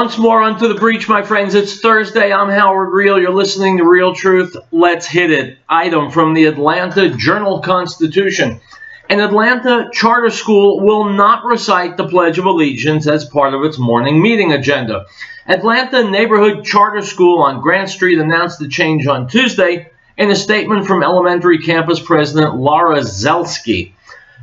Once more onto the breach, my friends. It's Thursday. I'm Howard Riell. You're listening to Real Truth. Let's hit it. Item from the Atlanta Journal-Constitution. An Atlanta charter school will not recite the Pledge of Allegiance as part of its morning meeting agenda. Atlanta Neighborhood Charter School on Grant Street announced the change on Tuesday in a statement from elementary campus president Laura Zelsky.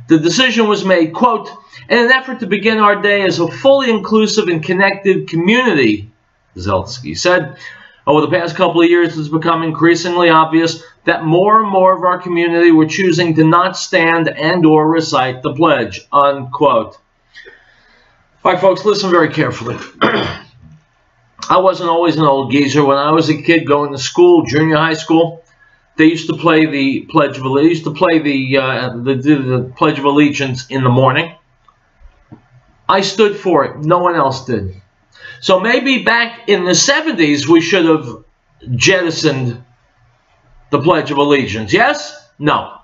The decision was made, quote, in an effort to begin our day as a fully inclusive and connected community, Zelsky said. Over the past couple of years, it's become increasingly obvious that more and more of our community were choosing to not stand and or recite the pledge, unquote. All right, folks, listen very carefully. I wasn't always an old geezer. When I was a kid going to school, junior high school, they used to play the Pledge of Allegiance. The Pledge of Allegiance in the morning. I stood for it. No one else did. So maybe back in the 70s, we should have jettisoned the Pledge of Allegiance. Yes? No.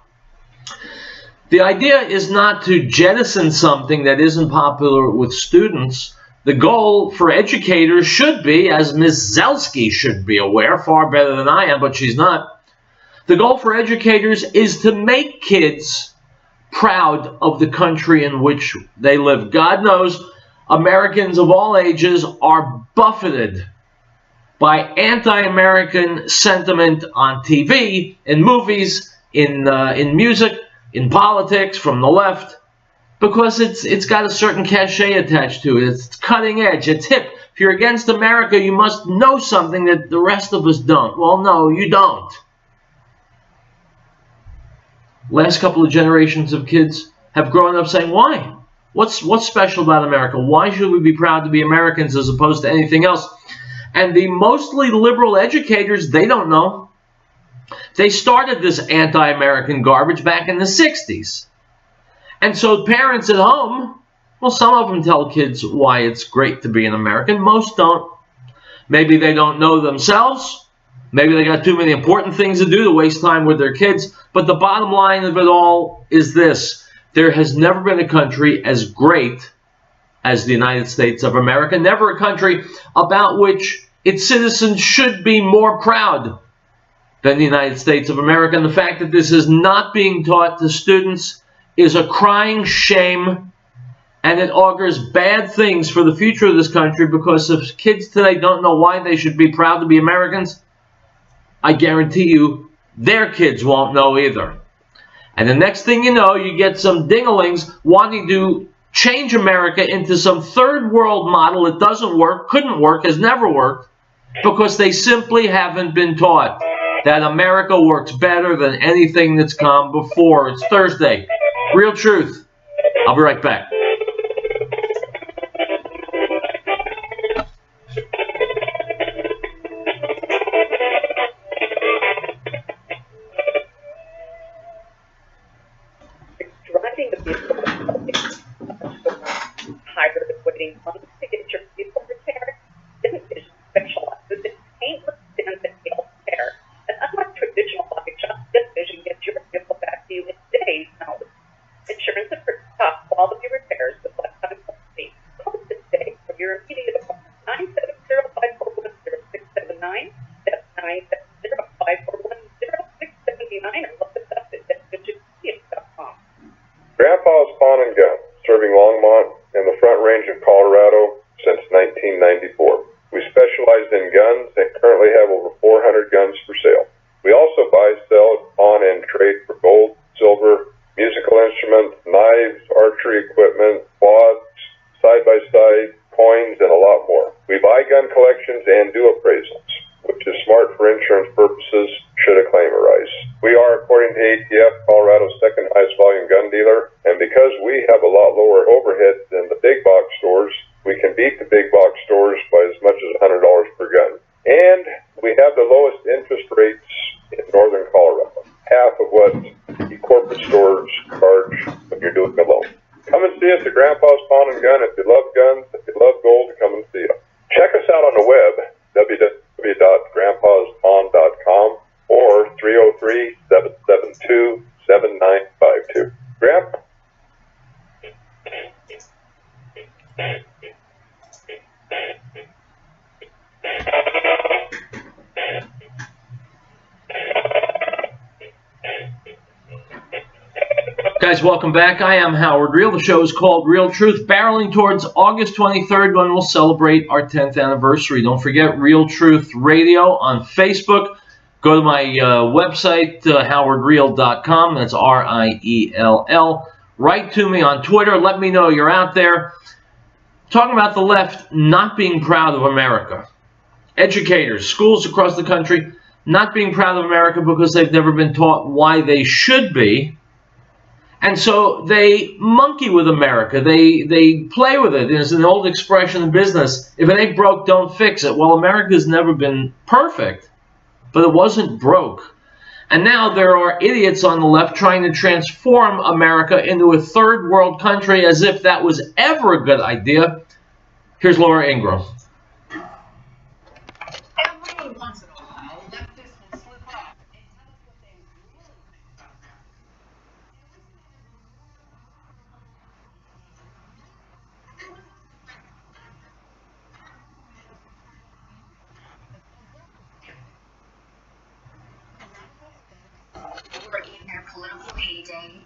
The idea is not to jettison something that isn't popular with students. The goal for educators should be, as Ms. Zelsky should be aware, far better than I am, but she's not. The goal for educators is to make kids proud of the country in which they live. God knows Americans of all ages are buffeted by anti-American sentiment on TV, in movies, in music, in politics, from the left, because it's got a certain cachet attached to it. It's cutting edge. It's hip. If you're against America, you must know something that the rest of us don't. Well, no, you don't. Last couple of generations of kids have grown up saying, why? What's special about America? Why should we be proud to be Americans as opposed to anything else? And the mostly liberal educators, they don't know. They started this anti-American garbage back in the 60s. And so parents at home, well, some of them tell kids why it's great to be an American. Most don't. Maybe they don't know themselves. Maybe they got too many important things to do to waste time with their kids. But the bottom line of it all is this. There has never been a country as great as the United States of America. Never a country about which its citizens should be more proud than the United States of America. And the fact that this is not being taught to students is a crying shame. And it augurs bad things for the future of this country, because if kids today don't know why they should be proud to be Americans, I guarantee you their kids won't know either. And the next thing you know, you get some dinglings wanting to change America into some third world model. It doesn't work, couldn't work, has never worked, because they simply haven't been taught that America works better than anything that's come before. It's Thursday. Real Truth. I'll be right back. Grandpa's Pawn and Gun, serving Longmont and the Front Range of Colorado since 1994. We specialize in guns and currently have over 400 guns for sale. We also buy, sell, pawn, and trade for gold, silver, musical instruments, knives, archery equipment, quads, side-by-side, coins, and a lot more. We buy gun collections and do appraisals, which is smart for insurance purposes should a claim arise. We are, according to ATF, Colorado's second highest volume gun dealer, and because we have a lot lower overhead than the big box stores, we can beat the big box stores by as much as $100 per gun. And we have the lowest interest rates in northern Colorado, half of what the corporate stores charge when you're doing a loan. Come and see us at Grandpa's Pawn and Gun. If you love guns, if you love gold, come and see us. Check us out on the web, www.grandpaspawn.com or 303-772-7952. Grandpa? Guys, welcome back. I am Howard Riell. The show is called Real Truth, barreling towards August 23rd when we'll celebrate our 10th anniversary. Don't forget Real Truth Radio on Facebook. Go to my website, howardriell.com. That's Riell. Write to me on Twitter. Let me know you're out there. Talking about the left not being proud of America. Educators, schools across the country not being proud of America because they've never been taught why they should be. And so they monkey with America. They play with it. There's an old expression in business, if it ain't broke, don't fix it. Well, America's never been perfect, but it wasn't broke. And now there are idiots on the left trying to transform America into a third world country as if that was ever a good idea. Here's Laura Ingraham. Every once in a while, leftists will slip up and tell us what they really think about America. In their political heyday.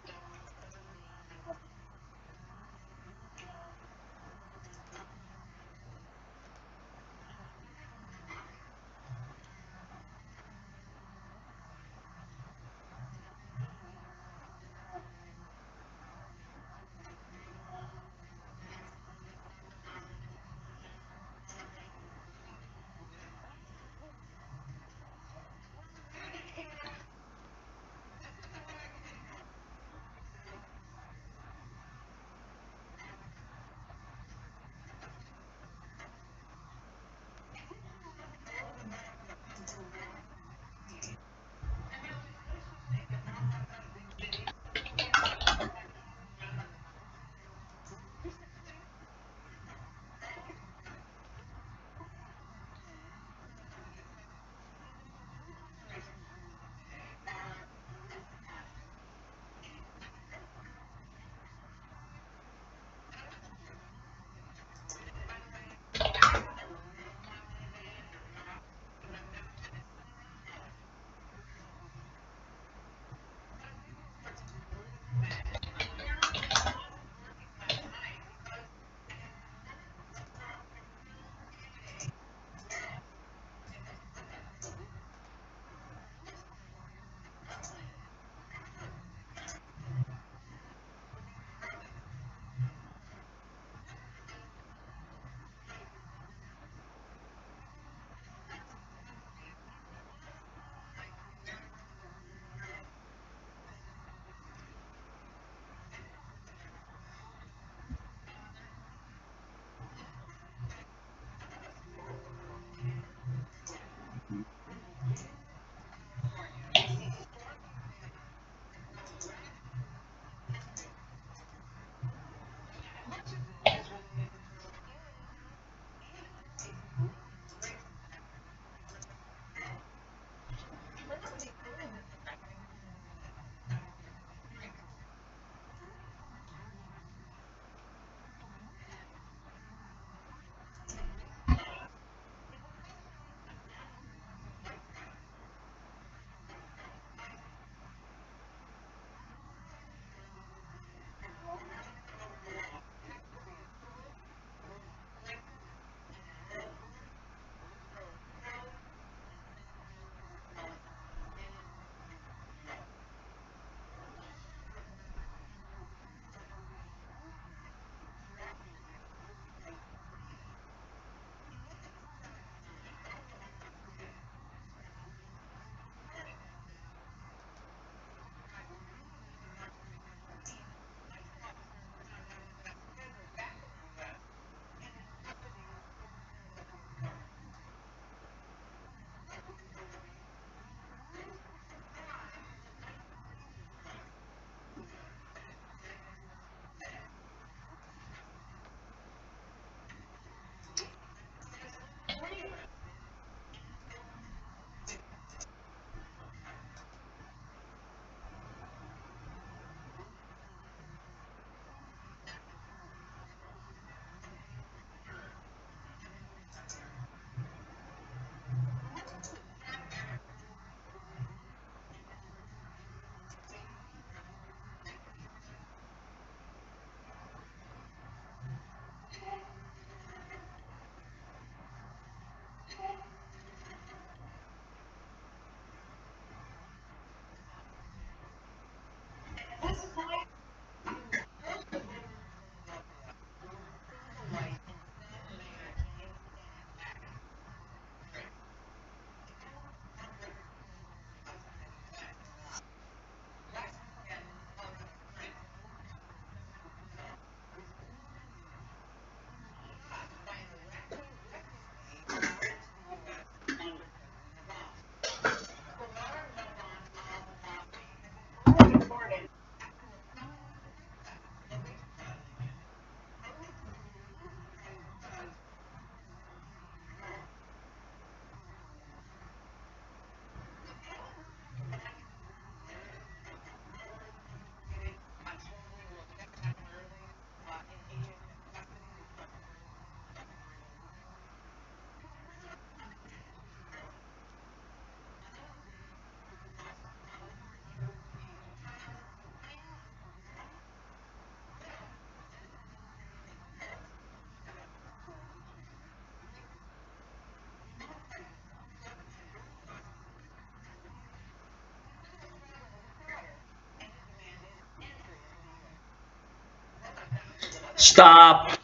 Stop.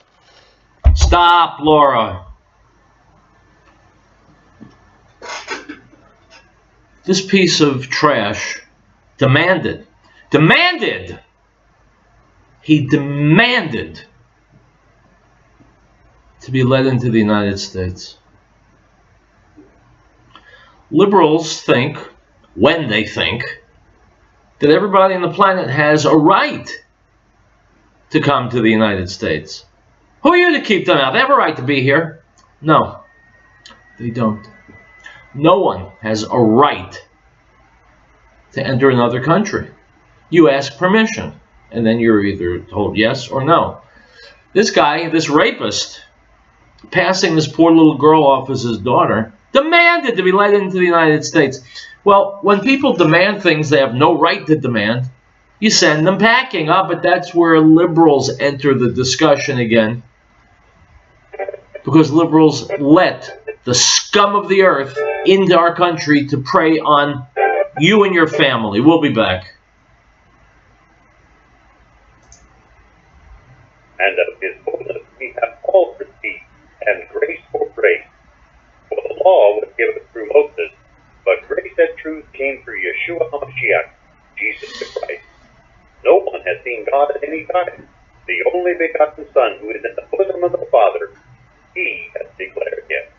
Stop, Laura. This piece of trash demanded. He demanded to be led into the United States. Liberals think, when they think, that everybody on the planet has a right to come to the United States. Who are you to keep them out? They have a right to be here. No, they don't. No one has a right to enter another country. You ask permission, and then you're either told yes or no. This guy, this rapist, passing this poor little girl off as his daughter, demanded to be let into the United States. Well, when people demand things they have no right to demand, you send them packing. But that's where liberals enter the discussion again. Because liberals let the scum of the earth into our country to prey on you and your family. We'll be back. And of his fullness we have all received, and grace for grace. For the law was given through Moses, but grace and truth came through Yeshua HaMashiach, Jesus the Christ. No one has seen God at any time. The only begotten Son, who is in the bosom of the Father, he has declared him.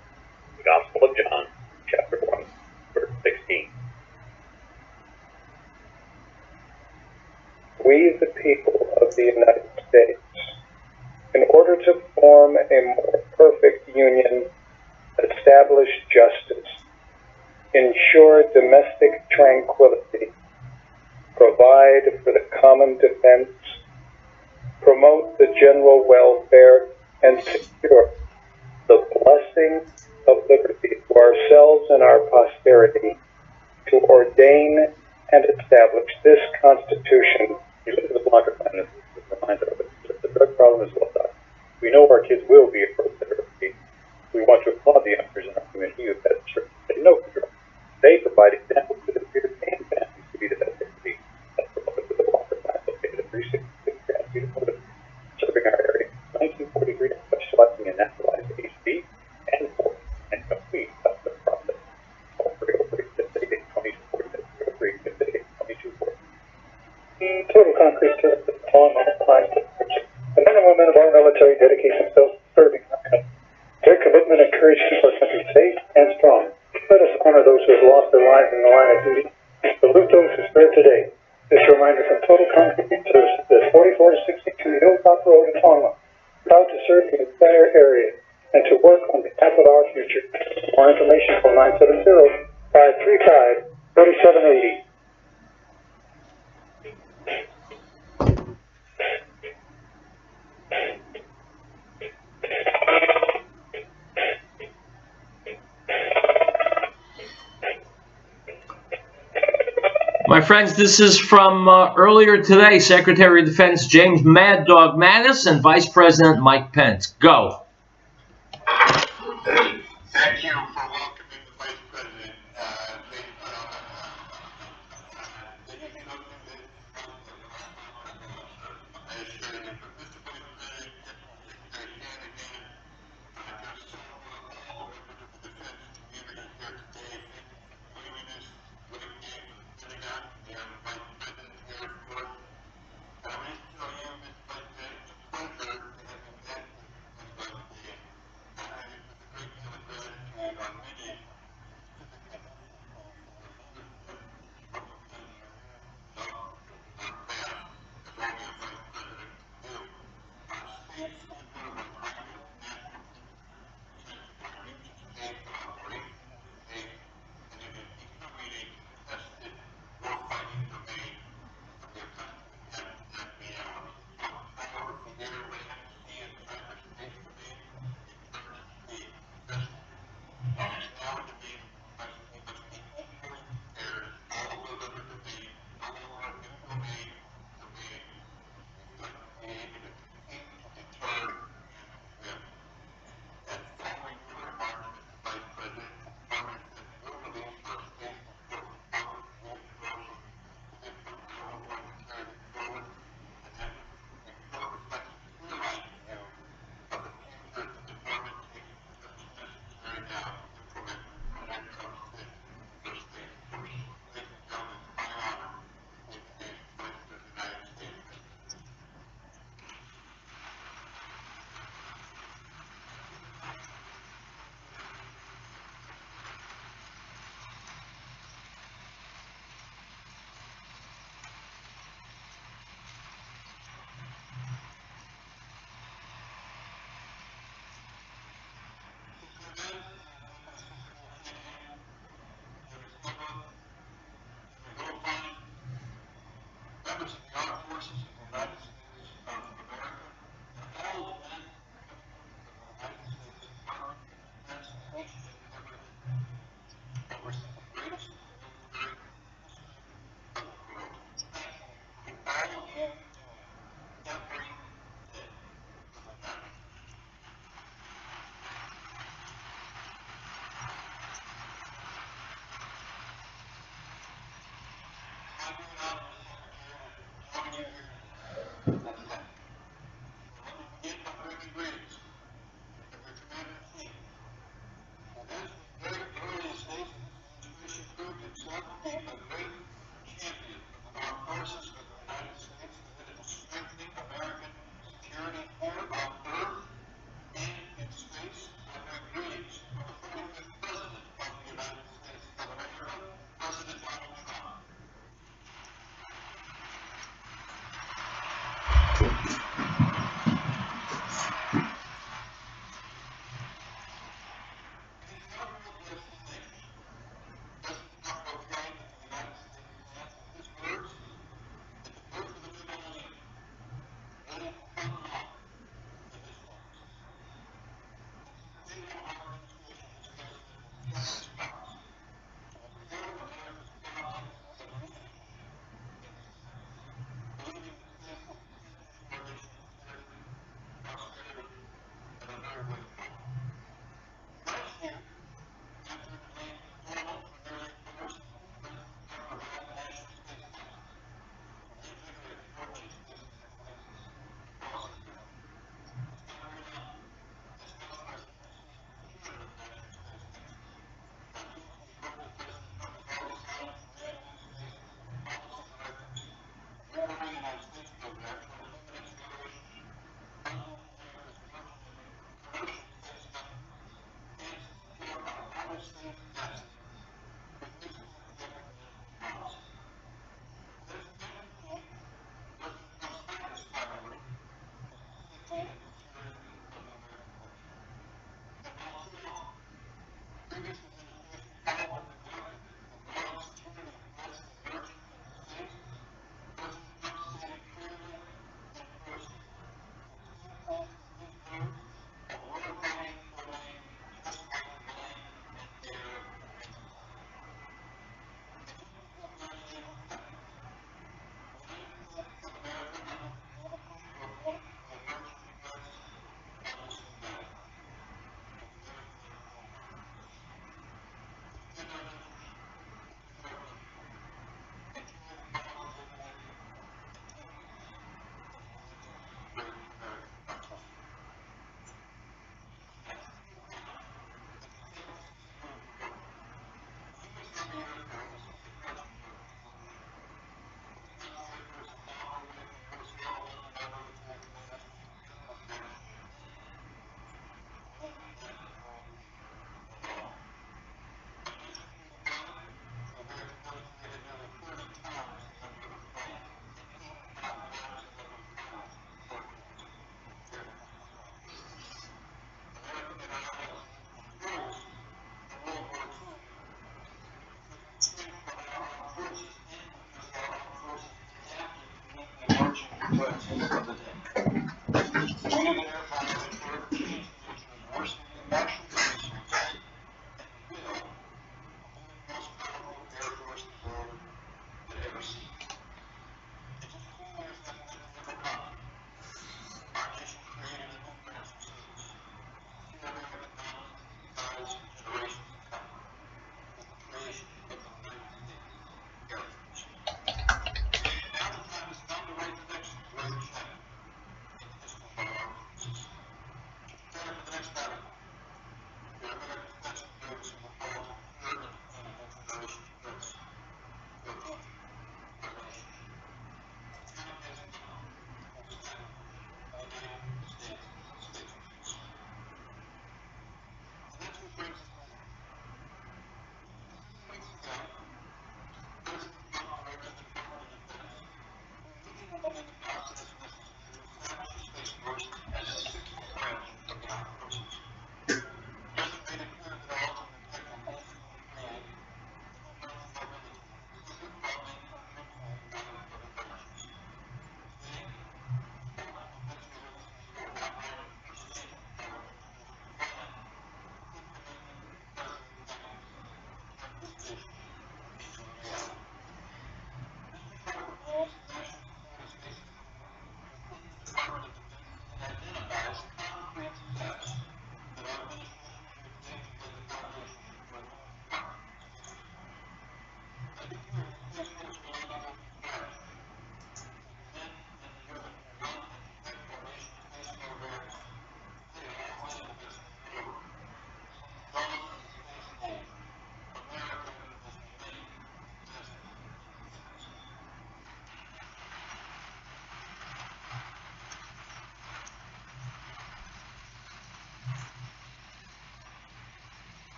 The Gospel of John, chapter 1, verse 16. We, the people of the United States, in order to form a more perfect union, establish justice, ensure domestic tranquility, provide for the common defense, promote the general welfare, and secure the blessing of liberty to ourselves and our posterity, to ordain and establish this Constitution. You look at the blocker plan, this is a reminder of it. The drug problem is well done. We know our kids will be approached at therapy. We want to applaud the youngsters in our community who have had church. They know the drug. They provide examples to the peers and families to be the best they can be. That's promoted with the blocker plan located at 366 Grand Street, serving our area. 1943, specializing in naturalized HB and force and complete custom process. All 303 Total concrete service on all clients. The men and women of our military dedicate themselves to serving our country. Their commitment and courage keep our country safe and strong. Let us honor those who have lost their lives in the line of duty. Salute those who serve today. This reminder from Total Concrete Services at 4462 Hilltop Road in Tonga. Proud to serve the entire area and to work on behalf of our future. More information call 970-535-3780. My friends, this is from earlier today, Secretary of Defense James Mad Dog Mattis and Vice President Mike Pence. Go. Thank you for welcoming the Vice President.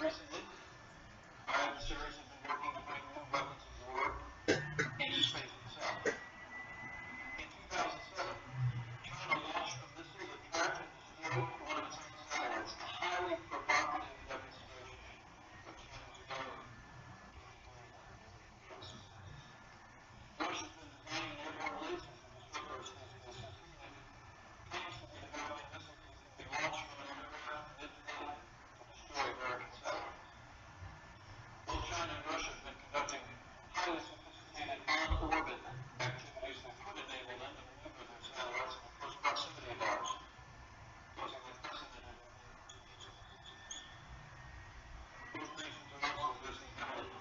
Recently, our adversaries have been working to bring new weapons of war into space itself. In 2007, China launched a missile that tracked and destroyed one of its own satellites, a highly provocative demonstration of China's government capability of trust. Russia's been designing airborne lasers to disrupt our space stations, famously developing missiles that can be launched from an aircraft mid-flight to destroy American satellites. Both China and Russia have been conducting highly sophisticated on-orbit activities that could enable them to maneuver their satellites in the close proximity of ours, causing unprecedented instabilities. Both nations are also investing heavily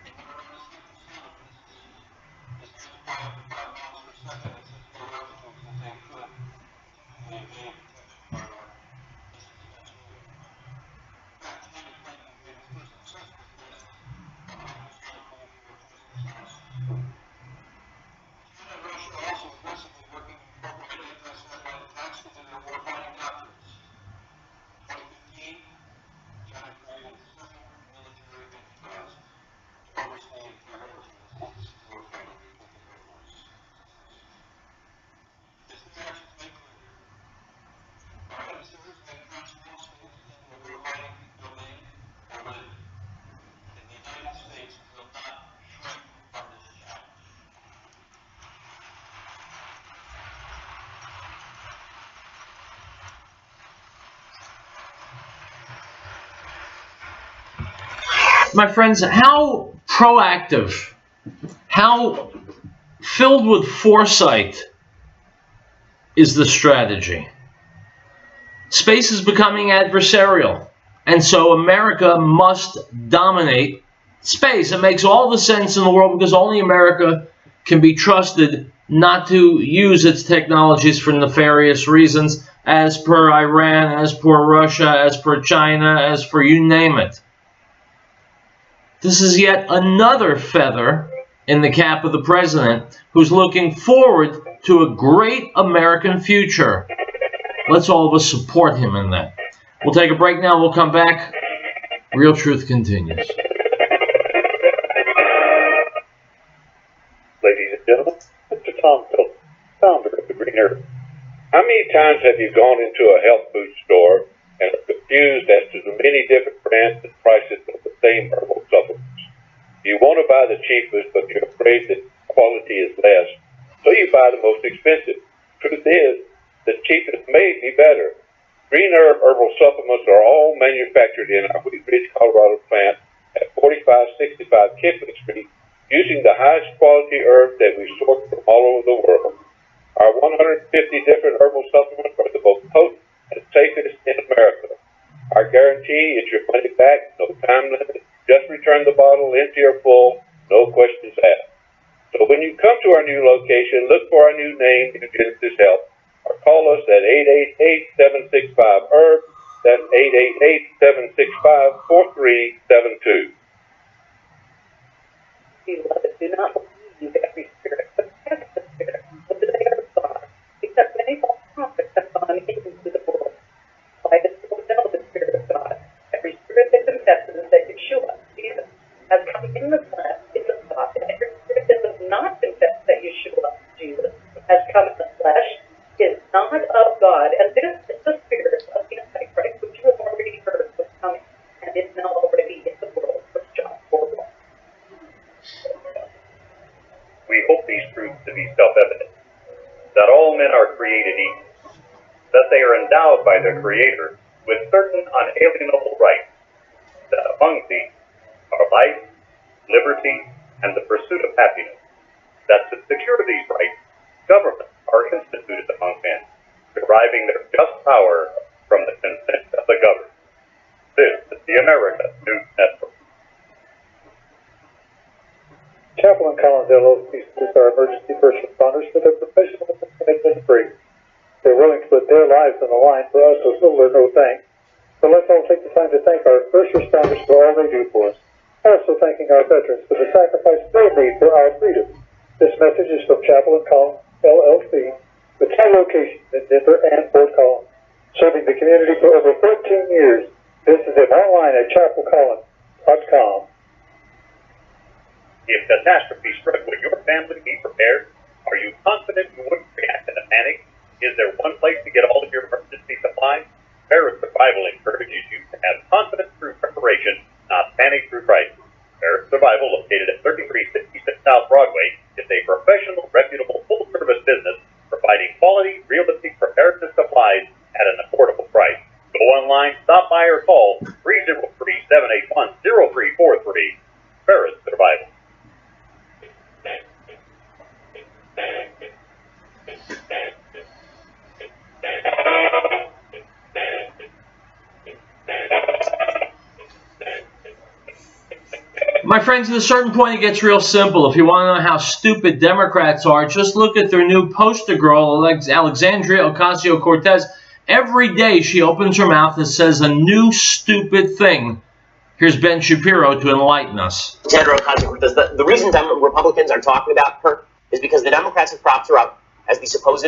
in what are known as hypersonic missiles, designed to fly up to 5 miles per second at such low altitudes that they could potentially evade detection by our missile defense radar. In fact, China is planning to create its first successful test of hypersonic nuclear force missiles. China and Russia are also aggressively working to incorporate anti-satellite attacks into their warfighting doctrines. In 2015, China created a separate military enterprise to oversee and prioritize its warfighting capabilities. As their actions make clear, our adversaries may transform space into a warfighting domain already, and the United States will not shrink from this challenge. My friends, how proactive, how filled with foresight is the strategy? Space is becoming adversarial, and so America must dominate space. It makes all the sense in the world because only America can be trusted not to use its technologies for nefarious reasons, as per Iran, as per Russia, as per China, as for you name it. This is yet another feather in the cap of the president, who's looking forward to a great American future. Let's all of us support him in that. We'll take a break now. We'll come back. Real Truth continues. Ladies and gentlemen, Mr. Tom Phillips, founder of the Green Earth. How many times have you gone into a health food store and are confused as to the many different brands and prices of the same herbal supplements? You want to buy the cheapest, but you're afraid that quality is less, so you buy the most expensive. Truth is, the cheapest may be better. Green Herb herbal supplements are all manufactured in our Wheat Ridge, Colorado plant at 4565 Kipling Street, using the highest quality herbs that we source from all over the world. Our 150 different herbal supplements are the most potent and safest in America. Our guarantee is your money back, no time limit. Just return the bottle empty or full, no questions asked. So when you come to our new location, look for our new name, New Genesis Health, or call us at 888-765-HERB. That's 888-765-4372. Beloved, do not believe every spirit, but test the spirit, whether they are God, because many false prophets have gone into the world. Why does people know the Spirit of God? Every spirit that confesses that Yeshua, Jesus, has come in the flesh is of God, and every spirit that does not confess that Yeshua, Jesus, has come in the flesh is not of God. And this is the spirit of the Antichrist, which you have already heard was coming, and is now already in the world. 1 John 4:1. We hope these truths to be self-evident, that all men are created equal, that they are endowed by their Creator with certain unalienable rights, that among these are life, liberty, and the pursuit of happiness, that to secure these rights, governments are instituted among men, deriving their just power from the consent of the governed. This is the America News Network. Chaplain Collins LLC salutes our emergency first responders for their professionalism and commitment to free. They're willing to put their lives on the line for us with little or no thanks. So let's all take the time to thank our first responders for all they do for us. Also thanking our veterans for the sacrifice they made for our freedom. This message is from Chaplain Collins LLC, with 2 locations in Denver and Fort Collins, serving the community for over 14 years. This is it online at chapelcollins.com. If catastrophe struck, would your family be prepared? Are you confident you wouldn't react in a panic? Is there one place to get all of your emergency supplies? Paris Survival encourages you to have confidence through preparation, not panic through crisis. Paris Survival, located at 3366 South Broadway, is a professional, reputable, full-service business providing quality, realistic preparedness supplies at an affordable price. Go online, stop by, or call 303-781-0343. Paris Survival. My friends, at a certain point, it gets real simple. If you want to know how stupid Democrats are, just look at their new poster girl, Alexandria Ocasio-Cortez. Every day she opens her mouth and says a new stupid thing. Here's Ben Shapiro to enlighten us. Alexandria Ocasio-Cortez, the reason Republicans are talking about her is because the Democrats have propped her up as the supposed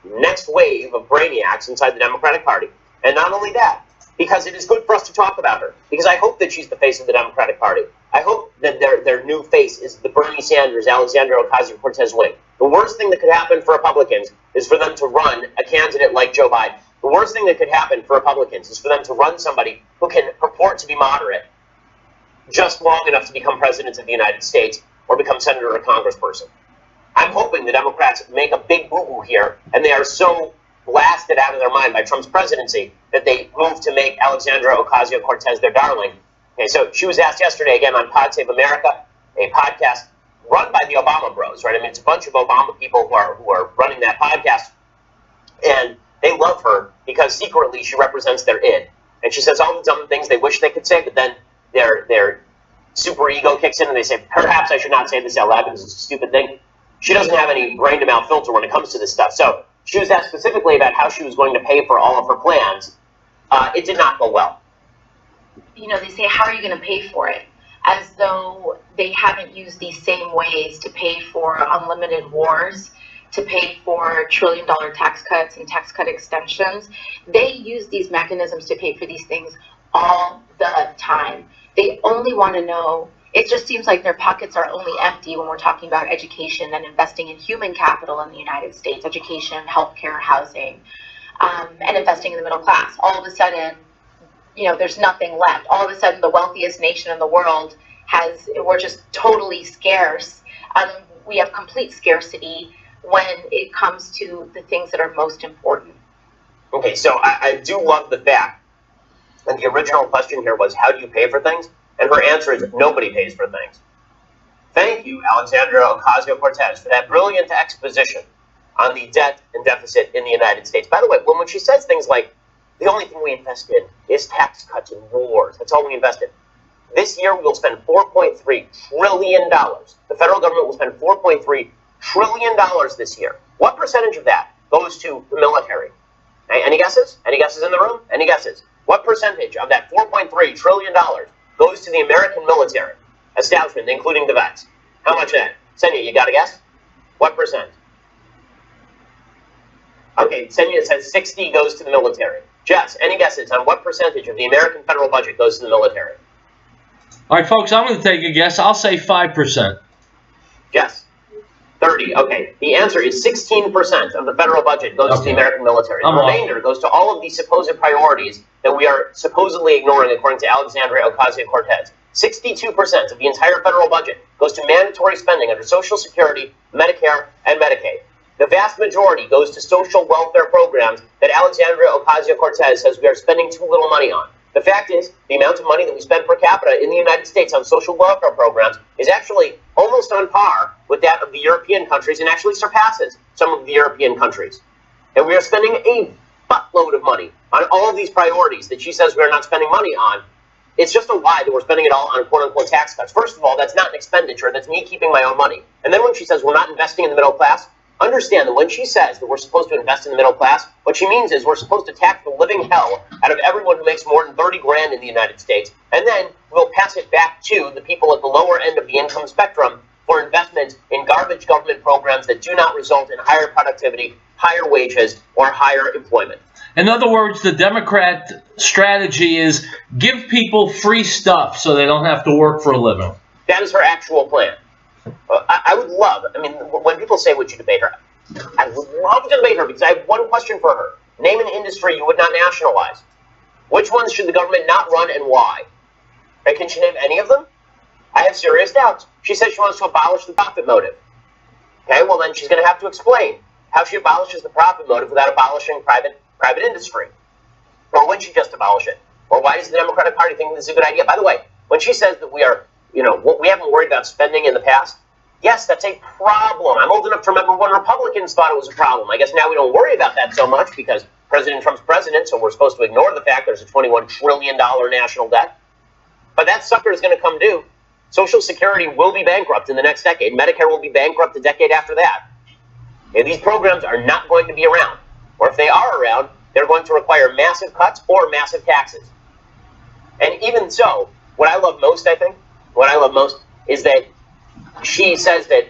next wave of brainiacs inside the Democratic Party. And not only that, because it is good for us to talk about her. Because I hope that she's the face of the Democratic Party. I hope that their new face is the Bernie Sanders, Alexandria Ocasio-Cortez wing. The worst thing that could happen for Republicans is for them to run a candidate like Joe Biden. The worst thing that could happen for Republicans is for them to run somebody who can purport to be moderate just long enough to become president of the United States or become senator or congressperson. I'm hoping the Democrats make a big boo-boo here, and they are so blasted out of their mind by Trump's presidency that they move to make Alexandria Ocasio-Cortez their darling. Okay, so she was asked yesterday again on Pod Save America, a podcast run by the Obama Bros, right? I mean, it's a bunch of Obama people who are running that podcast, and they love her because secretly she represents their id. And she says all the dumb things they wish they could say, but then their super ego kicks in and they say, perhaps I should not say this out loud because it's a stupid thing. She doesn't have any brain-to-mouth filter when it comes to this stuff. So she was asked specifically about how she was going to pay for all of her plans. It did not go well. You know, they say, how are you going to pay for it? As though they haven't used these same ways to pay for unlimited wars, to pay for trillion-dollar tax cuts and tax cut extensions. They use these mechanisms to pay for these things all the time. They only want to know, it just seems like their pockets are only empty when we're talking about education and investing in human capital in the United States, education, healthcare, housing, and investing in the middle class. All of a sudden, you know, there's nothing left. All of a sudden, the wealthiest nation in the world we're just totally scarce. We have complete scarcity when it comes to the things that are most important. Okay, so I do love the fact that the original question here was, how do you pay for things? And her answer is, nobody pays for things. Thank you, Alexandria Ocasio-Cortez, for that brilliant exposition on the debt and deficit in the United States. By the way, when she says things like, the only thing we invest in is tax cuts and wars, that's all we invest in. This year, we will spend $4.3 trillion. The federal government will spend $4.3 trillion this year. What percentage of that goes to the military? Any guesses? Any guesses in the room? Any guesses? What percentage of that $4.3 trillion goes to the American military establishment, including the vets? How much of that? Senya, you got a guess? What percent? Okay, Senya says 60 goes to the military. Jess, any guesses on what percentage of the American federal budget goes to the military? All right, folks, I'm going to take a guess. I'll say 5%. Jess? 30. Okay. The answer is 16% of the federal budget goes to the American military. The remainder goes to all of these supposed priorities that we are supposedly ignoring, according to Alexandria Ocasio-Cortez. 62% of the entire federal budget goes to mandatory spending under Social Security, Medicare, and Medicaid. The vast majority goes to social welfare programs that Alexandria Ocasio-Cortez says we are spending too little money on. The fact is, the amount of money that we spend per capita in the United States on social welfare programs is actually almost on par with that of the European countries and actually surpasses some of the European countries. And we are spending a buttload of money on all of these priorities that she says we are not spending money on. It's just a lie that we're spending it all on quote-unquote tax cuts. First of all, that's not an expenditure. That's me keeping my own money. And then when she says we're not investing in the middle class, understand that when she says that we're supposed to invest in the middle class, what she means is we're supposed to tax the living hell out of everyone who makes more than 30 grand in the United States, and then we'll pass it back to the people at the lower end of the income spectrum for investment in garbage government programs that do not result in higher productivity, higher wages, or higher employment. In other words, the Democrat strategy is give people free stuff so they don't have to work for a living. That is her actual plan. I would love, I mean, when people say, would you debate her? I would love to debate her because I have one question for her. Name an industry you would not nationalize. Which ones should the government not run and why? And can she name any of them? I have serious doubts. She says she wants to abolish the profit motive. Okay, well then she's going to have to explain how she abolishes the profit motive without abolishing private industry. Or would she just abolish it? Or why does the Democratic Party think this is a good idea? By the way, when she says that we are, we haven't worried about spending in the past, yes, that's a problem. I'm old enough to remember when Republicans thought it was a problem. I guess now we don't worry about that so much because President Trump's president, so we're supposed to ignore the fact there's a $21 trillion national debt. But that sucker is going to come due. Social Security will be bankrupt in the next decade. Medicare will be bankrupt the decade after that. And these programs are not going to be around. Or if they are around, they're going to require massive cuts or massive taxes. And even so, what I love most, is that she says that,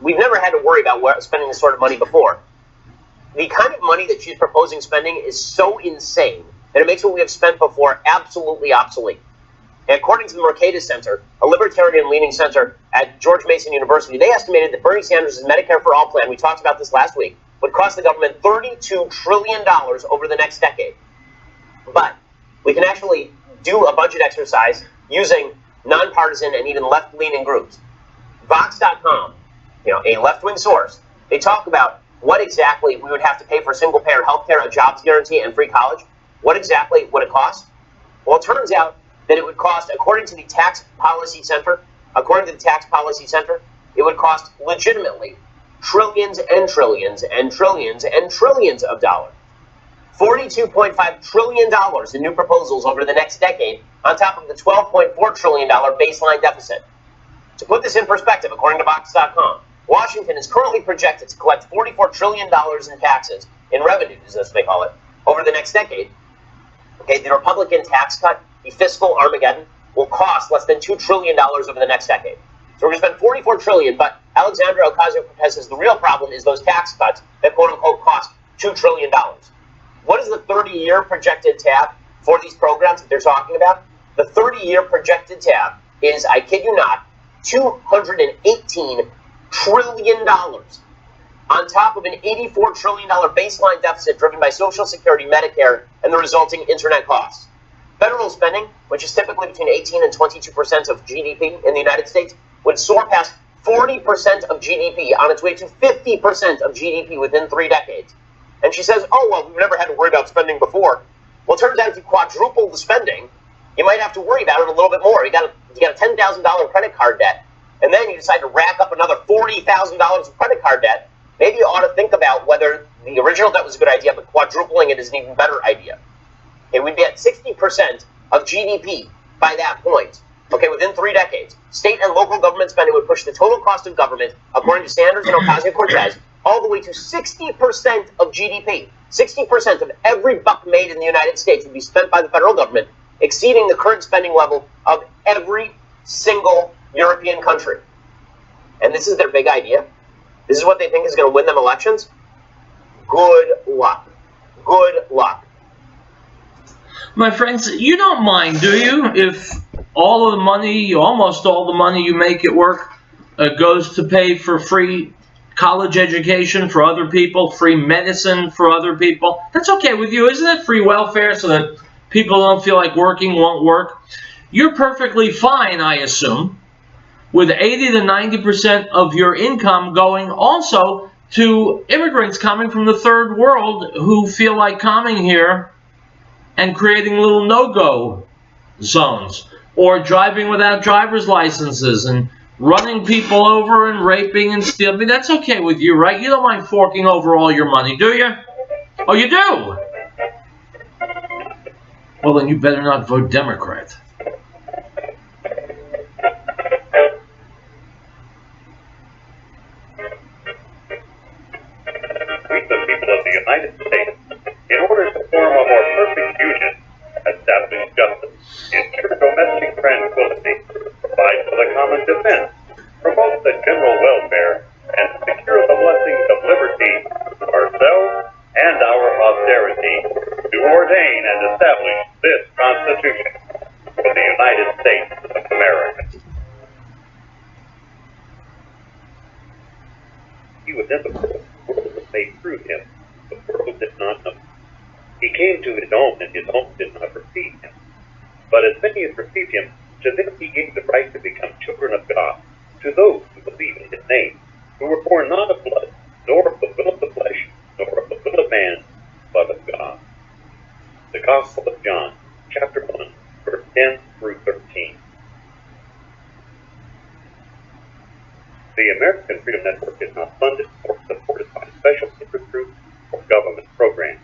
we've never had to worry about spending this sort of money before. The kind of money that she's proposing spending is so insane that it makes what we have spent before absolutely obsolete. And according to the Mercatus Center, a libertarian-leaning center at George Mason University, they estimated that Bernie Sanders' Medicare for All plan, we talked about this last week, would cost the government $32 trillion over the next decade. But we can actually do a budget exercise using nonpartisan and even left-leaning groups. Vox.com, a left-wing source, they talk about what exactly we would have to pay for single-payer health care, a jobs guarantee, and free college. What exactly would it cost? Well, it turns out that it would cost, according to the Tax Policy Center, it would cost legitimately trillions and trillions and trillions and trillions of dollars. $42.5 trillion in new proposals over the next decade, on top of the $12.4 trillion baseline deficit. To put this in perspective, according to Vox.com, Washington is currently projected to collect $44 trillion in taxes, in revenues, as they call it, over the next decade. Okay, the Republican tax cut, the fiscal Armageddon, will cost less than $2 trillion over the next decade. So we're going to spend $44 trillion, but Alexandra Ocasio-Cortez says the real problem is those tax cuts that quote-unquote cost $2 trillion. What is the 30-year projected tab for these programs that they're talking about? The 30-year projected tab is, I kid you not, $218 trillion on top of an $84 trillion baseline deficit driven by Social Security, Medicare, and the resulting internet costs. Federal spending, which is typically between 18 and 22% of GDP in the United States, would soar past 40% of GDP on its way to 50% of GDP within 3 decades. And she says, oh, well, we've never had to worry about spending before. Well, it turns out if you quadruple the spending, you might have to worry about it a little bit more. You got a $10,000 credit card debt, and then you decide to rack up another $40,000 of credit card debt. Maybe you ought to think about whether the original debt was a good idea, but quadrupling it is an even better idea. Okay, we'd be at 60% of GDP by that point. Okay, within 3 decades. State and local government spending would push the total cost of government, according to Sanders and Ocasio-Cortez, all the way to 60% of GDP. 60% of every buck made in the United States would be spent by the federal government, exceeding the current spending level of every single European country. And this is their big idea. This is what they think is going to win them elections. Good luck. Good luck. My friends, you don't mind, do you, if all of the money, almost all the money you make at work goes to pay for free college education for other people, free medicine for other people? That's okay with you, isn't it? Free welfare so that people don't feel like working won't work. You're perfectly fine, I assume, with 80 to 90% of your income going also to immigrants coming from the third world who feel like coming here and creating little no-go zones, or driving without driver's licenses and running people over and raping and stealing. I mean, that's okay with you, right? You don't mind forking over all your money, do you? Oh, you do? Well, then you better not vote Democrat. We, the people of the United States, in order to form a more perfect union, establish justice, ensure domestic tranquility, provide for the common defense, promote the general welfare, and secure the blessings of liberty to ourselves and our posterity. United States of America. He was in the world was made through him. The world did not know. He came to his own, and his own did not receive him. But as many as received him, to them he gave the right to become children of God, to those who believe in his name, who were born not of blood, nor of the will of the flesh, nor of the will of man, but of God. The Gospel of John, chapter 1, verse 10 through 13. The American Freedom Network is not funded or supported by special interest groups or government programs.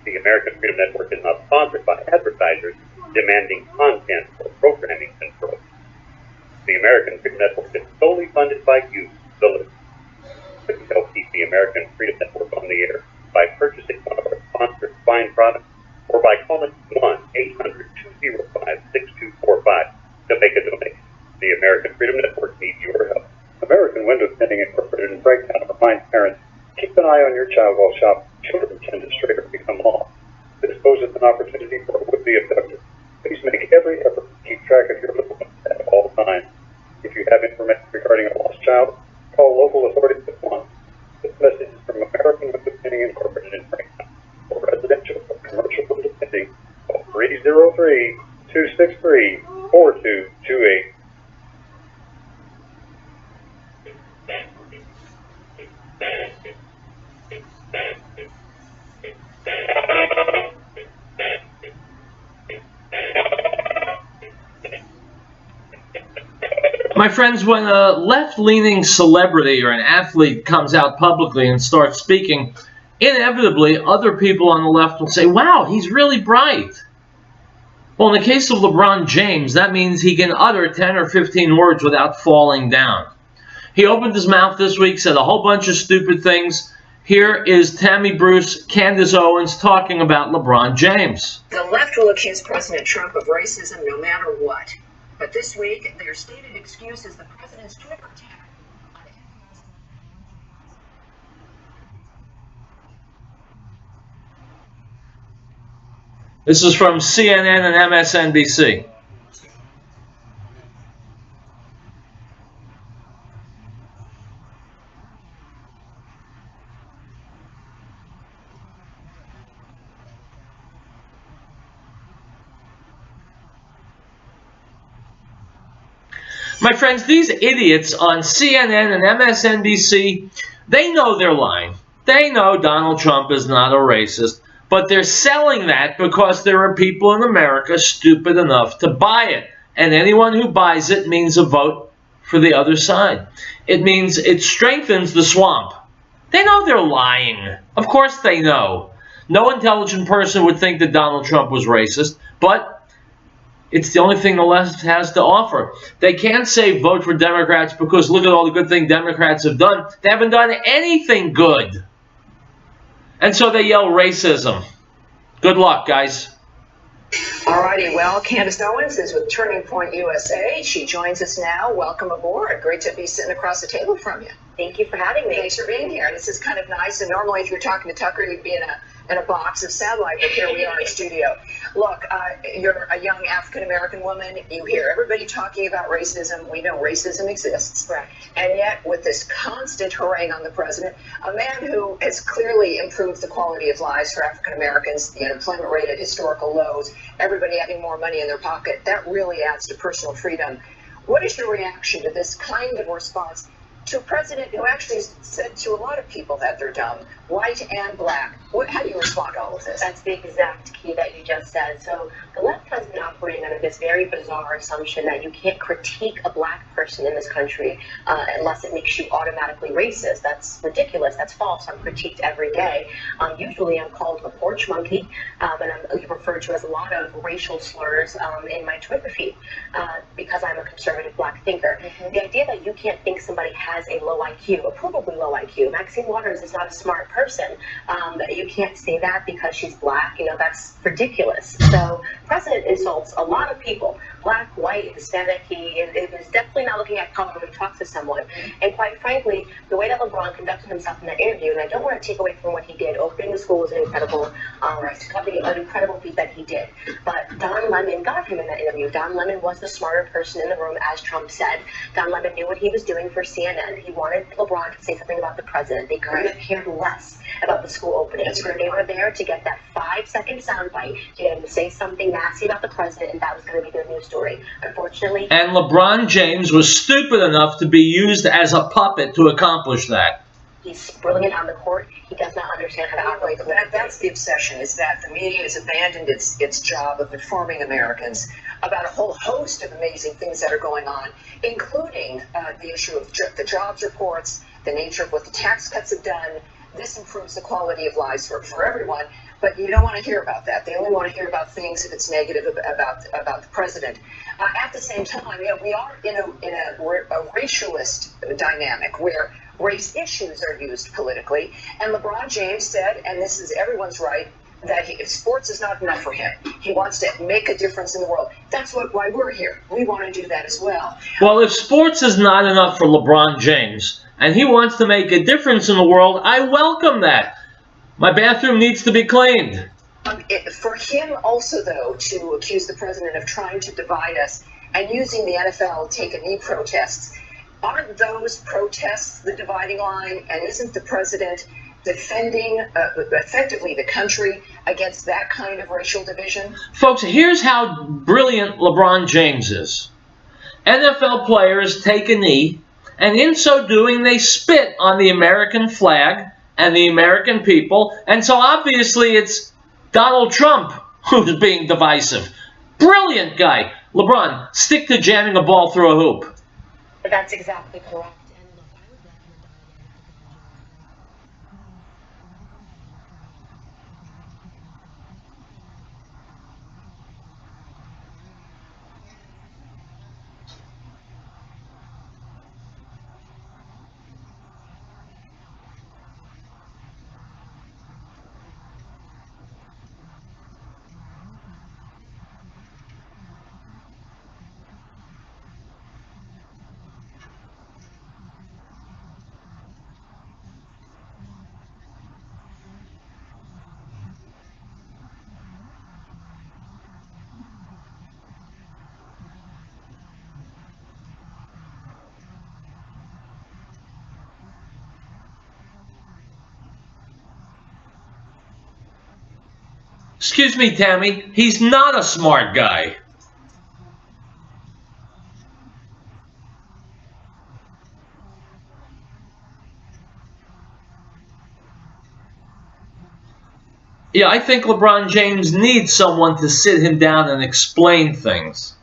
The American Freedom Network is not sponsored by advertisers demanding content or programming control. The American Freedom Network is solely funded by you, the listener. Please help keep the American Freedom Network on the air by purchasing one of our sponsored fine products or by calling 1-800-205-6245 to make a donation. The American Freedom Network needs your help. American Window Tinting Incorporated in Brightown reminds parents, keep an eye on your child while shopping. Children tend to stray or become lost. This poses an opportunity for a would-be abductor. Please make every effort to keep track of your little ones at all times. If you have information regarding a lost child, call local authorities at once. This message is from American Window Tinting Incorporated in Brightown. For residential or commercial window tinting, call 303-263-4228. My friends, when a left-leaning celebrity or an athlete comes out publicly and starts speaking, inevitably other people on the left will say, wow, he's really bright. Well, in the case of LeBron James, that means he can utter 10 or 15 words without falling down. He opened his mouth this week, said a whole bunch of stupid things. Here is Tammy Bruce, Candace Owens talking about LeBron James. The left will accuse President Trump of racism no matter what. But this week, their stated excuse is the president's Twitter attack. This is from CNN and MSNBC. My friends, these idiots on CNN and MSNBC, they know they're lying. They know Donald Trump is not a racist, but they're selling that because there are people in America stupid enough to buy it. And anyone who buys it means a vote for the other side. It means it strengthens the swamp. They know they're lying. Of course they know. No intelligent person would think that Donald Trump was racist, but it's the only thing the left has to offer. They can't say vote for Democrats because look at all the good things Democrats have done. They haven't done anything good. And so they yell racism. Good luck, guys. Alrighty, well, Candace Owens is with Turning Point USA. She joins us now. Welcome aboard. Great to be sitting across the table from you. Thank you for having me. Thanks for being here. This is kind of nice. And normally, if you're talking to Tucker, you'd be in a box of satellite, but here we are in studio. Look, you're a young African-American woman. You hear everybody talking about racism. We know racism exists. Correct. And yet, with this constant harangue on the president, a man who has clearly improved the quality of lives for African-Americans, the unemployment rate at historical lows, everybody having more money in their pocket, that really adds to personal freedom. What is your reaction to this kind of response to a president who actually said to a lot of people that they're dumb, white and black? How do you respond to all of this? That's the exact key that you just said. So the left has been operating under this very bizarre assumption that you can't critique a black person in this country unless it makes you automatically racist. That's ridiculous. That's false. I'm critiqued every day. Usually I'm called a porch monkey, and I'm referred to as a lot of racial slurs in my Twitter feed. because I'm a conservative black thinker. The idea that you can't think somebody has a low IQ, a provably low IQ. Maxine Waters is not a smart person. You can't say that because she's black. That's ridiculous. So the president insults a lot of people, black, white, Hispanic. He was definitely not looking at color when he talked to someone. And quite frankly, the way that LeBron conducted himself in that interview, and I don't want to take away from what he did. Opening the school was an incredible feat that he did. But Don Lemon got him in that interview. Don Lemon was the smarter person in the room, as Trump said. Don Lemon knew what he was doing for CNN. He wanted LeBron to say something about the president. They couldn't have cared less about the school opening. They were there to get that 5-second soundbite to get him to say something nasty about the president, and that was going to be their news story. Unfortunately. And LeBron James was stupid enough to be used as a puppet to accomplish that. He's brilliant on the court. He does not understand how to operate. That's the obsession, is that the media has abandoned its job of informing Americans about a whole host of amazing things that are going on, including the issue of the jobs reports, the nature of what the tax cuts have done. This improves the quality of lives for everyone, but you don't want to hear about that. They only want to hear about things if it's negative about the president. At the same time, we are in a racialist dynamic where race issues are used politically. And LeBron James said, and this is everyone's right, that sports is not enough for him. He wants to make a difference in the world. That's why we're here. We want to do that as well. Well, if sports is not enough for LeBron James, and he wants to make a difference in the world, I welcome that. My bathroom needs to be cleaned. For him also, though, to accuse the president of trying to divide us and using the NFL take-a-knee protests, aren't those protests the dividing line? And isn't the president defending effectively the country against that kind of racial division? Folks, here's how brilliant LeBron James is. NFL players take a knee, and in so doing, they spit on the American flag and the American people. And so obviously it's Donald Trump who's being divisive. Brilliant guy. LeBron, stick to jamming a ball through a hoop. That's exactly correct. Excuse me, Tammy, he's not a smart guy. Yeah, I think LeBron James needs someone to sit him down and explain things.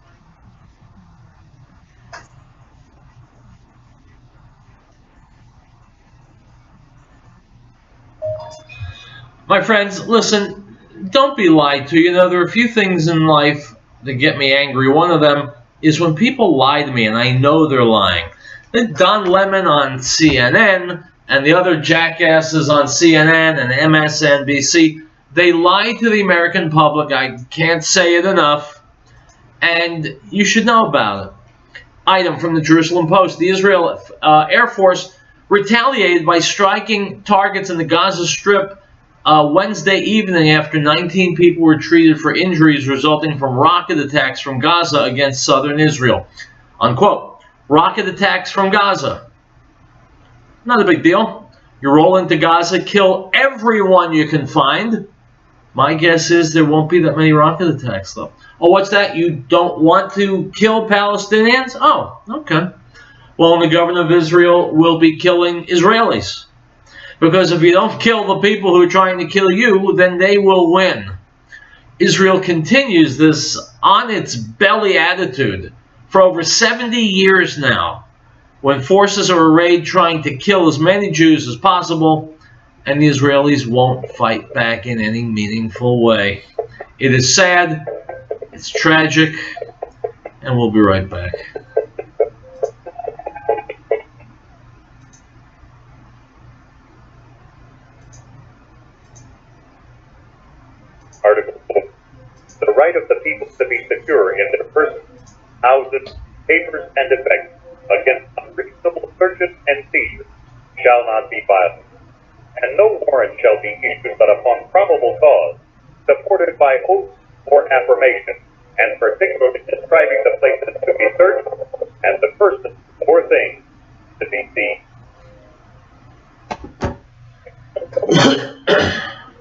My friends, listen, don't be lied to. There are a few things in life that get me angry. One of them is when people lie to me and I know they're lying. Don Lemon on CNN and the other jackasses on CNN and MSNBC, they lie to the American public. I can't say it enough. And you should know about it. Item from the Jerusalem Post. The Israel Air Force retaliated by striking targets in the Gaza Strip Wednesday evening after 19 people were treated for injuries resulting from rocket attacks from Gaza against southern Israel. Unquote. Rocket attacks from Gaza. Not a big deal. You roll into Gaza, kill everyone you can find. My guess is there won't be that many rocket attacks, though. Oh, what's that? You don't want to kill Palestinians? Oh, okay. Well, the government of Israel will be killing Israelis. Because if you don't kill the people who are trying to kill you, then they will win. Israel continues this on its belly attitude for over 70 years now, when forces are arrayed trying to kill as many Jews as possible, and the Israelis won't fight back in any meaningful way. It is sad, it's tragic, and we'll be right back. Article 4. The right of the people to be secure in their persons, houses, papers, and effects against unreasonable searches and seizures shall not be violated, and no warrant shall be issued but upon probable cause, supported by oath or affirmation, and particularly describing the places to be searched and the persons or things to be seen.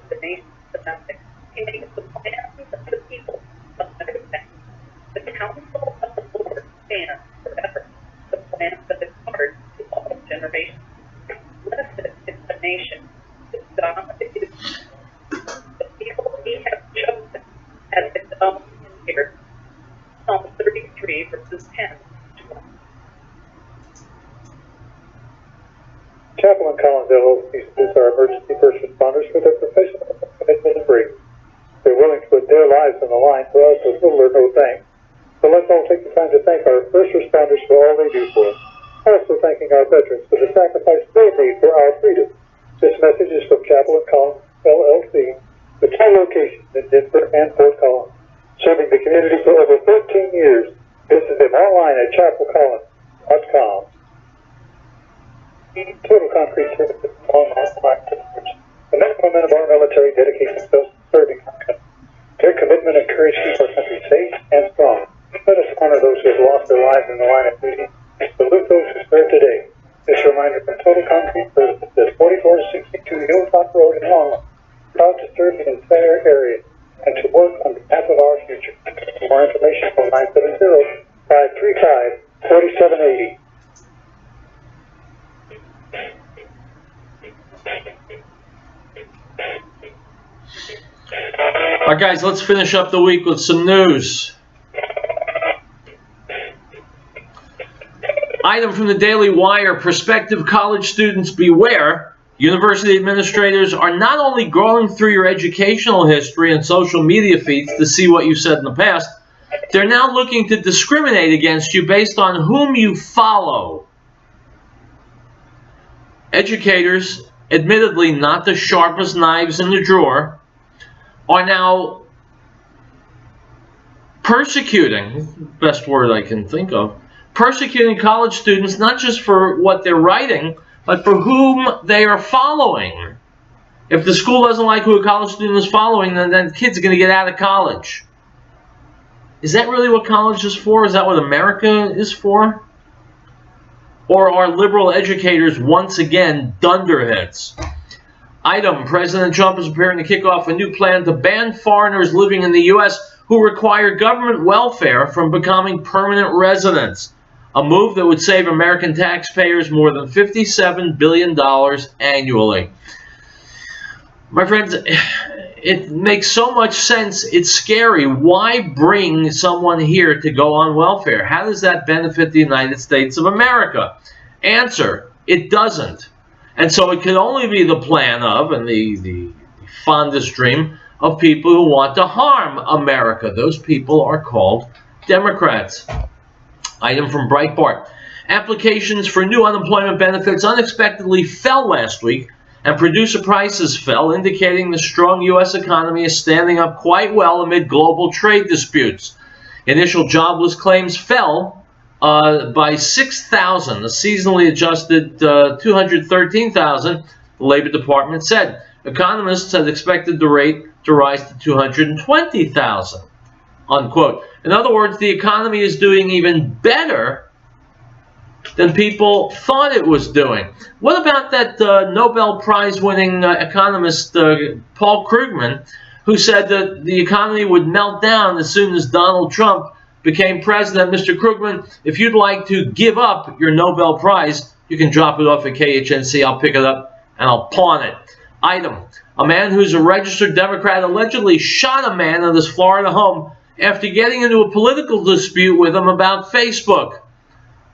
The nation's domestic. He makes the plans of the people of understand. The counsel of the Lord stands forever. The plans of his heart to all generations. Blessed is the nation. God is the people he has chosen as his own inheritance. Psalm 33, verses 10 to 12. Chapel in Collinsville, these are emergency first responders for their professional commitment and free. They're willing to put their lives on the line for us with little or no thanks. So let's all take the time to thank our first responders for all they do for us. Also thanking our veterans for the sacrifice they made for our freedom. This message is from Chapel in Collins, LLC, with 2 locations in Denver and Fort Collins, serving the community for over 13 years. Visit them online at chapelcollins.com. Total Concrete Services, online customers. The men and women of our military dedicate themselves to serving our country. Their commitment and courage keep our country safe and strong. Let us honor those who have lost their lives in the line of duty and salute those who serve today. This reminder from Total Concrete Services is 4462 Hilltop Road in Longmont. Proud to serve the entire area and to work on behalf of our future. For more information, call 970-535-4780. All right, guys, let's finish up the week with some news. Item from the Daily Wire: prospective college students beware. University administrators are not only going through your educational history and social media feeds to see what you said in the past, they're now looking to discriminate against you based on whom you follow. Educators, admittedly not the sharpest knives in the drawer, are now persecuting, best word I can think of, persecuting college students not just for what they're writing, but for whom they are following. If the school doesn't like who a college student is following, then the kid's going to get out of college. Is that really what college is for? Is that what America is for? Or are liberal educators once again dunderheads? Item: President Trump is preparing to kick off a new plan to ban foreigners living in the U.S. who require government welfare from becoming permanent residents. A move that would save American taxpayers more than $57 billion annually. My friends, it makes so much sense. It's scary. Why bring someone here to go on welfare? How does that benefit the United States of America? Answer: it doesn't. And so it could only be the plan of, and the fondest dream of, people who want to harm America. Those people are called Democrats. Item from Breitbart: applications for new unemployment benefits unexpectedly fell last week, and producer prices fell, indicating the strong U.S. economy is standing up quite well amid global trade disputes. Initial jobless claims fell by 6,000, a seasonally adjusted 213,000, the Labor Department said. Economists had expected the rate to rise to 220,000, unquote. In other words, the economy is doing even better than people thought it was doing. What about that Nobel Prize-winning economist Paul Krugman, who said that the economy would melt down as soon as Donald Trump became president? Mr. Krugman, if you'd like to give up your Nobel Prize, you can drop it off at KHNC. I'll pick it up and I'll pawn it. Item: a man who's a registered Democrat allegedly shot a man at his Florida home after getting into a political dispute with him about Facebook,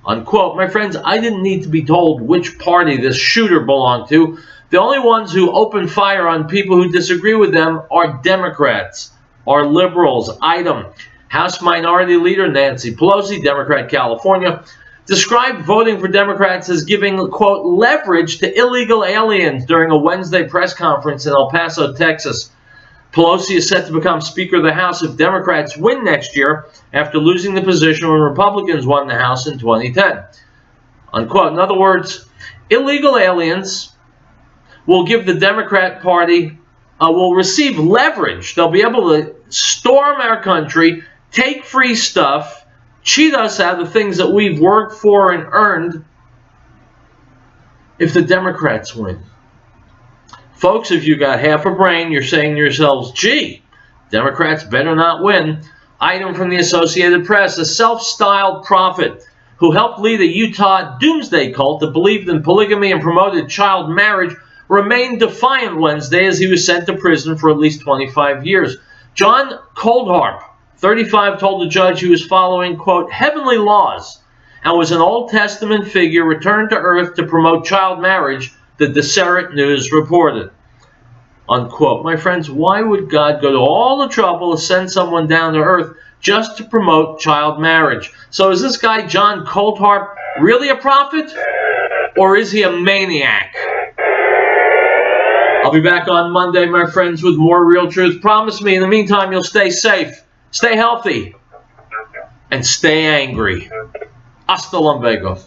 unquote. My friends, I didn't need to be told which party this shooter belonged to. The only ones who open fire on people who disagree with them are Democrats, are liberals. Item: House Minority Leader Nancy Pelosi, Democrat, California, described voting for Democrats as giving, quote, leverage to illegal aliens during a Wednesday press conference in El Paso, Texas. Pelosi is set to become Speaker of the House if Democrats win next year after losing the position when Republicans won the House in 2010. Unquote. In other words, illegal aliens will give the Democrat Party, will receive leverage. They'll be able to storm our country, take free stuff, cheat us out of things that we've worked for and earned if the Democrats win. Folks, if you got half a brain, you're saying to yourselves, gee, Democrats better not win. Item from the Associated Press, a self-styled prophet who helped lead a Utah doomsday cult that believed in polygamy and promoted child marriage remained defiant Wednesday as he was sent to prison for at least 25 years. John Coldharp, 35, told the judge he was following, quote, heavenly laws and was an Old Testament figure returned to earth to promote child marriage, the Deseret News reported. Unquote. My friends, why would God go to all the trouble to send someone down to earth just to promote child marriage? So is this guy John Coldharp really a prophet? Or is he a maniac? I'll be back on Monday, my friends, with more Real Truth. Promise me, in the meantime, you'll stay safe, stay healthy, and stay angry. Hasta luego.